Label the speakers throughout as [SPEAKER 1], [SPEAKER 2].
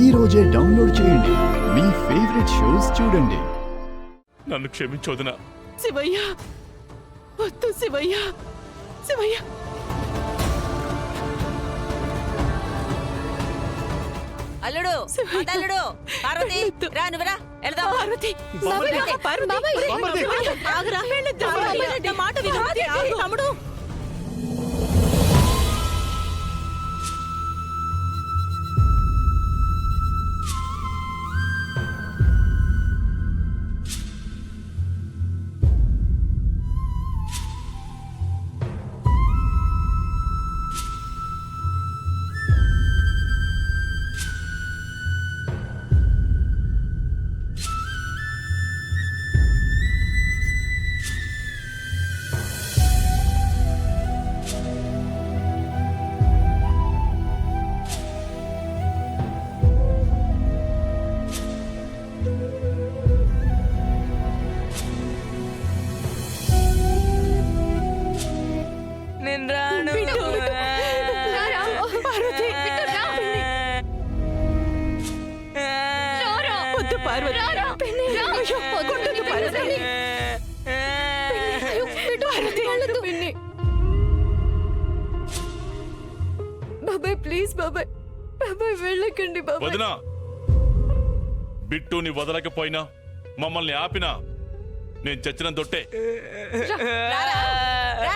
[SPEAKER 1] ఈ రోజే డౌన్లోడ్ చేయండి. మీ ఫేవరెట్ షోస్ చూడండి.
[SPEAKER 2] నన్ను క్షమించొదినా.
[SPEAKER 3] శివయ్య, వద్దు శివయ్య, శివయ్య.
[SPEAKER 4] అల్లుడు, అల్లుడు, పార్వతి, రా నువ్వురా, వెళ్దాం.
[SPEAKER 3] పార్వతి, ఆగురా, నా మాట విను. తమ్ముడు,
[SPEAKER 4] నేను రాను.
[SPEAKER 3] పార్వతి, వద్దు పార్వతి. అయ్యో, కొట్టొద్దు పార్వతి.
[SPEAKER 5] బాబాయ్ ప్లీజ్ బాబాయ్, బాబాయ్ వెళ్ళకండి బాబాయ్.
[SPEAKER 2] వదినా, బిట్టుని వదలకపోయినా మమ్మల్ని ఆపినా నేను చచ్చిన దొట్టే.
[SPEAKER 4] రారా, రా.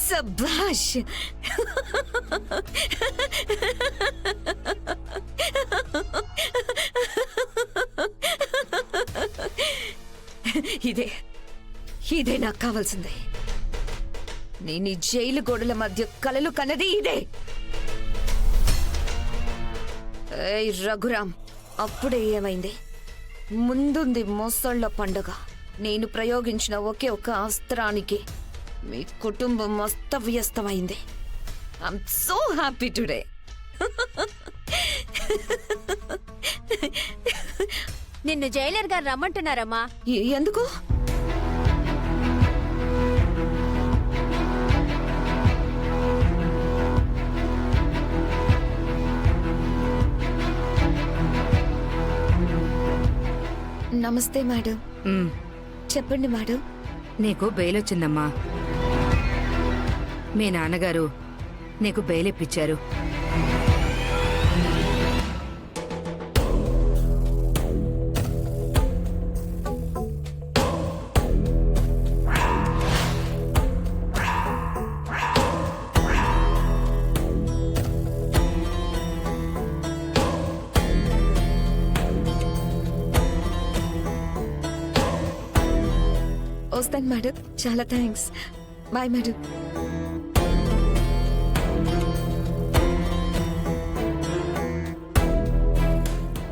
[SPEAKER 5] సబాష్. ఇదే ఇదే నాకు కావాల్సిందే. నేను ఈ జైలు గోడల మధ్య కలలు కన్నది ఇదే. ఏయ్ రఘురామ్, అప్పుడే ఏమైంది? ముందుంది మోసళ్ళ పండుగ. నేను ప్రయోగించిన ఒకే ఒక అస్త్రానికి మీ కుటుంబం అస్తవ్యస్తమైంది. I'm so happy today.
[SPEAKER 6] నిన్ను జైలర్ గారు రమ్మంటున్నారమ్మా.
[SPEAKER 5] ఎందుకు? నమస్తే మేడం. చెప్పండి మేడం.
[SPEAKER 7] నీకు బెయిల్ వచ్చిందమ్మా. మీ నాన్నగారు నీకు బెయిల్ ఇప్పించారు.
[SPEAKER 5] వస్తాను మేడం. చాలా థ్యాంక్స్. Bye madam.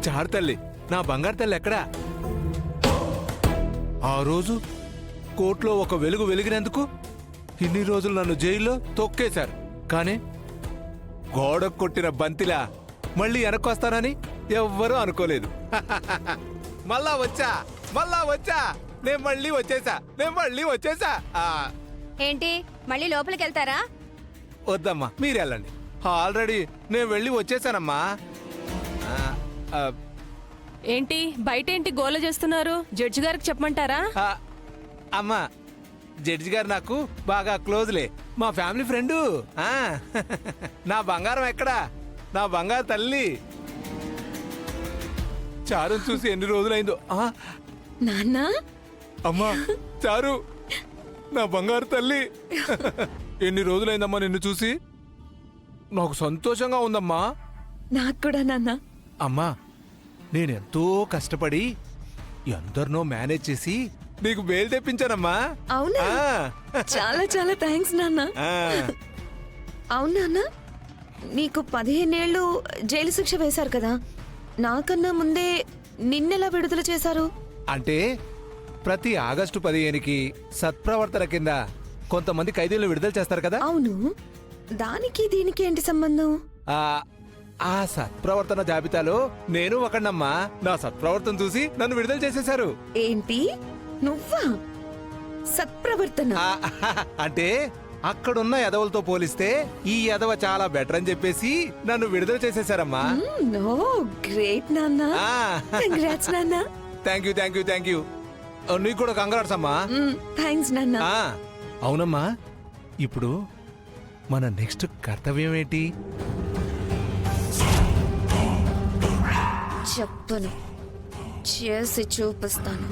[SPEAKER 8] చారు తల్లి, నా బంగారు తల్లి ఎక్కడా? ఆ రోజు కోర్టులో ఒక వెలుగు వెలిగినందుకు ఇన్ని రోజులు నన్ను జైల్లో తొక్కేశారు. కానీ గోడ కొట్టిన బంతిలా మళ్ళీ వెనక్కొస్తానని ఎవ్వరూ అనుకోలేదు. మళ్ళా వచ్చా నేను మళ్ళీ వచ్చేసా.
[SPEAKER 6] ఏంటి మళ్ళీ లోపలికి వెళ్తారా?
[SPEAKER 8] వద్దమ్మా, మీరెళ్ళండి. ఆల్రెడీ నేను వెళ్ళి వచ్చేసానమ్మా.
[SPEAKER 3] ఏంటి బయటేంటి గోల చేస్తున్నారు? జడ్జి గారికి చెప్పమంటారా?
[SPEAKER 8] అమ్మా, జడ్జి గారు నాకు బాగా క్లోజ్లే, మా ఫ్యామిలీ ఫ్రెండు. నా బంగారం ఎక్కడా? నా బంగారు తల్లి. చారు చూసి ఎన్ని రోజులైందో.
[SPEAKER 5] నాన్న,
[SPEAKER 8] అమ్మా చారు, నా బంగారు తల్లి. ఎన్ని రోజులైందమ్మా నిన్ను చూసి. నాకు సంతోషంగా ఉందమ్మా.
[SPEAKER 5] నాకు కూడా నాన్న.
[SPEAKER 8] అమ్మా, నేనెంతో కష్టపడి ఎందరినో మేనేజ్ చేసి నీకు బెయిల్ తెప్పించానమ్మా.
[SPEAKER 5] అవునా?
[SPEAKER 8] ఆ,
[SPEAKER 5] చాలా చాలా థ్యాంక్స్ నాన్న.
[SPEAKER 8] ఆ.
[SPEAKER 5] అవును నాన్న, నీకు 15 ఏళ్ళు జైలు శిక్ష వేశారు కదా, నాకన్నా ముందే నిన్నెలా విడుదల చేశారు?
[SPEAKER 8] అంటే ప్రతి ఆగస్టు 15కి సత్ప్రవర్తన కింద కొంతమంది ఖైదీలను విడుదల చేస్తారు కదా.
[SPEAKER 5] అవును, దానికి దీనికి ఏంటి సంబంధం?
[SPEAKER 8] ఆ ఆ సత్ప్రవర్తన జాబితాలో నేను ఒకనమ్మా. నా సత్ప్రవర్తన చూసి నన్ను విడుదల చేసేశారు.
[SPEAKER 5] ఏంటి, నువ్వా? సత్ప్రవర్తన?
[SPEAKER 8] అంటే అక్కడున్న ఎదవలతో పోలిస్తే ఈ ఎదవ చాలా బెటర్ అని చెప్పేసి నన్ను విడుదల చేసేశారమ్మా.
[SPEAKER 5] నో, గ్రేట్ నాన్న. కంగ్రాట్స్ నాన్న.
[SPEAKER 8] Thank you thank you thank you. నీకు కూడా కంగ్రాట్స్ అమ్మా.
[SPEAKER 5] థ్యాంక్స్ నాన్న.
[SPEAKER 8] ఆ, అవునమ్మా. ఇప్పుడు మన నెక్స్ట్ కర్తవ్యం ఏంటి?
[SPEAKER 5] చెప్పను, చేసి చూపిస్తాను.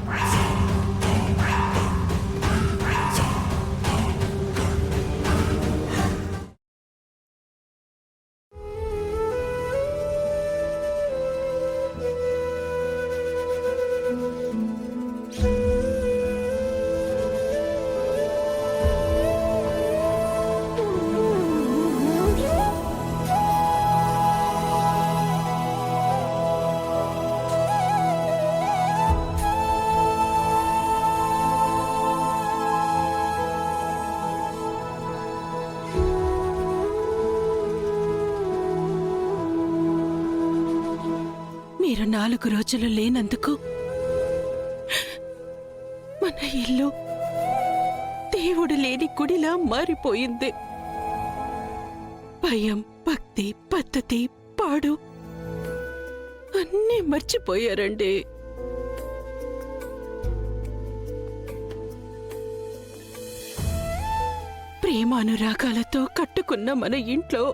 [SPEAKER 3] మీరు 4 రోజులు లేనందుకు మన ఇల్లు దేవుడు లేని గుడిలా మారిపోయింది. భయం, భక్తి, పద్ధతి, పాడు అన్నీ మర్చిపోయారండి. ప్రేమానురాగాలతో కట్టుకున్న మన ఇంట్లో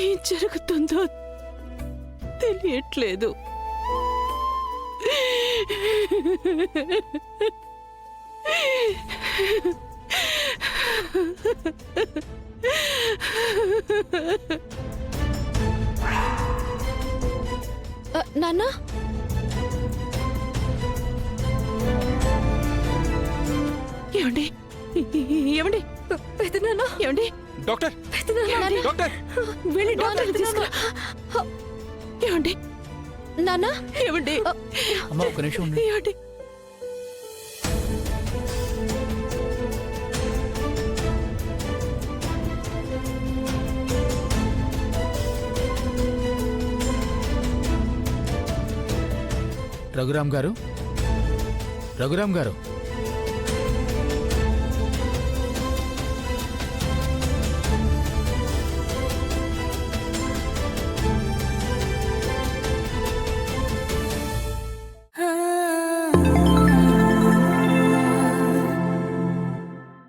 [SPEAKER 3] ఏం జరుగుతుందో తెలియట్లేదు. నాన్న, ఏమండి ఏమండి పెద్దనాన్న, ఏమండి
[SPEAKER 8] డాక్టర్ డాక్టర్
[SPEAKER 3] వెళ్ళి డాక్టర్ తీసుకురా. ఏమండి నాన్న, ఏమండి
[SPEAKER 1] అమ్మా ఒక నిమిషం ఉండు.
[SPEAKER 3] ఏమండి
[SPEAKER 1] రఘురామ్ గారు, రఘురామ్ గారు,